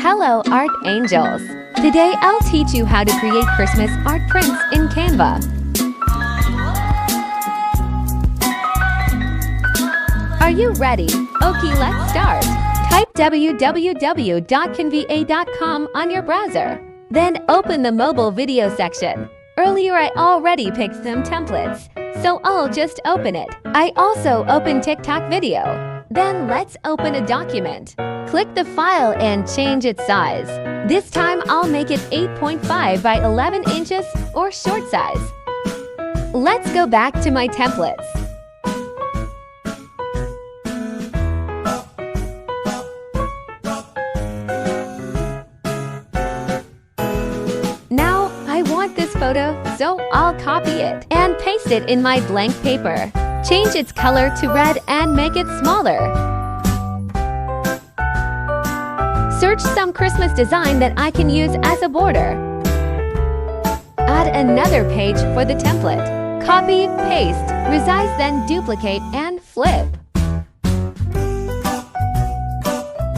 Hello, Art Angels! Today I'll teach you how to create Christmas art prints in Canva. Are you ready? Okay, let's start. Type www.canva.com on your browser. Then open the mobile video section. Earlier I already picked some templates, so I'll just open it. I also opened TikTok video. Then let's open a document. Click the file and change its size. This time I'll make it 8.5 by 11 inches or short size. Let's go back to my templates. Now I want this photo, so I'll copy it and paste it in my blank paper. Change its color to red and make it smaller. Search some Christmas design that I can use as a border. Add another page for the template. Copy, paste, resize, then duplicate and flip.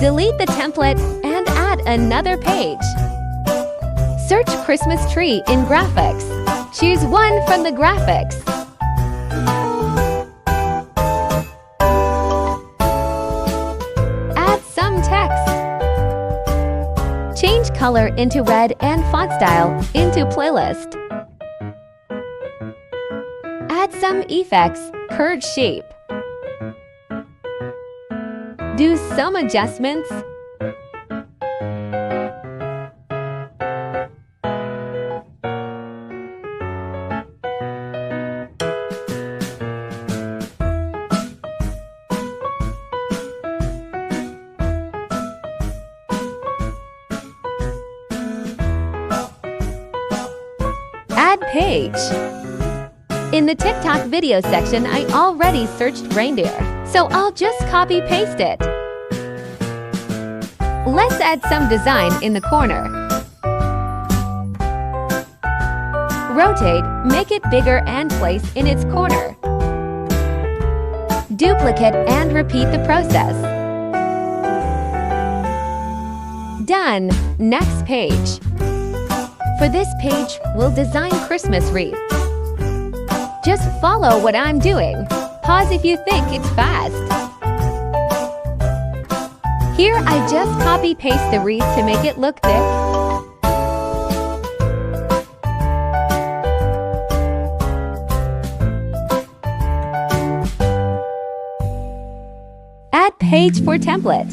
Delete the template and add another page. Search Christmas tree in graphics. Choose one from the graphics. Add some text. Change color into red and font style into playlist. Add some effects, curved shape. Do some adjustments. Add page. In the TikTok video section, I already searched reindeer, so I'll just copy-paste it. Let's add some design in the corner. Rotate, make it bigger and place in its corner. Duplicate and repeat the process. Done. Next page. For this page, we'll design Christmas wreath. Just follow what I'm doing. Pause if you think it's fast. Here, I just copy-paste the wreath to make it look thick. Add page for template.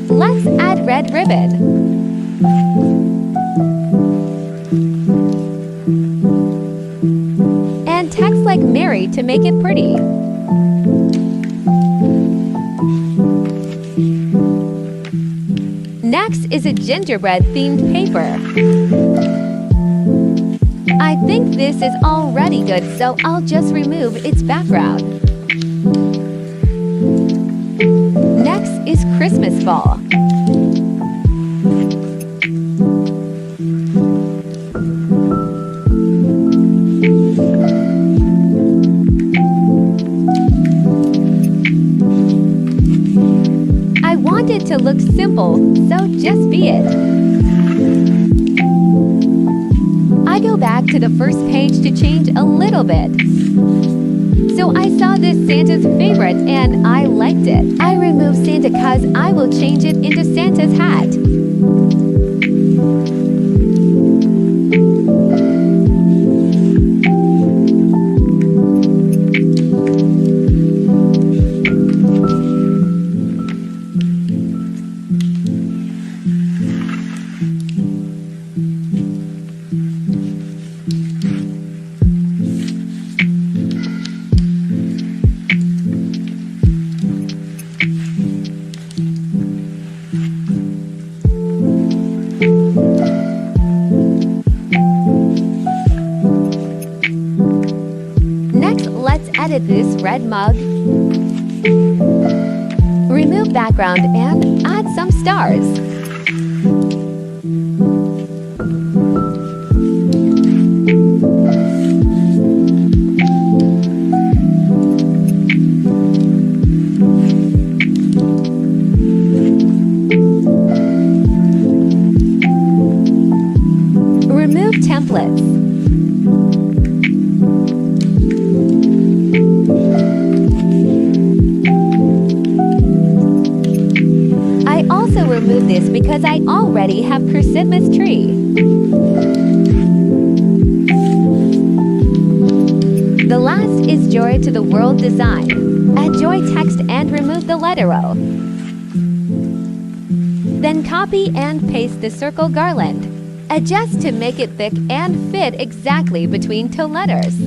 Let's add red ribbon. And text like Mary to make it pretty. Next is a gingerbread-themed paper. I think this is already good, so I'll just remove its background. Next is Christmas ball. I want it to look simple, so just be it. I go back to the first page to change a little bit. So I saw this Santa's favorite and I liked it. I removed Santa cause I will change it into Santa's hat. edit this red mug. Remove background and add some stars. Remove templates. I also remove this because I already have Christmas tree. The last is Joy to the World design. Add Joy text and remove the letter O. Then copy and paste the circle garland. Adjust to make it thick and fit exactly between two letters.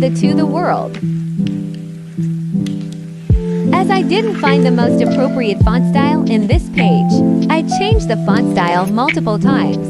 To the world. As I didn't find the most appropriate font style in this page, I changed the font style multiple times.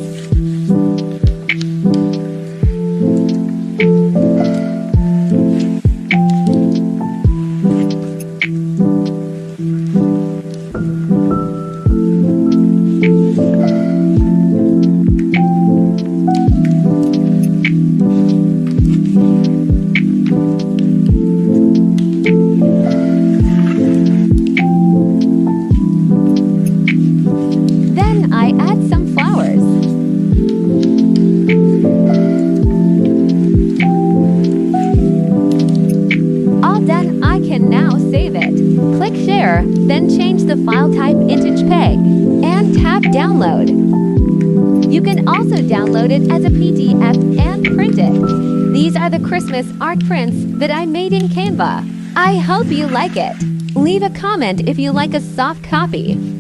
Then change the file type into JPEG and tap Download. You can also download it as a PDF and print it. These are the Christmas art prints that I made in Canva. I hope you like it. Leave a comment if you like a soft copy.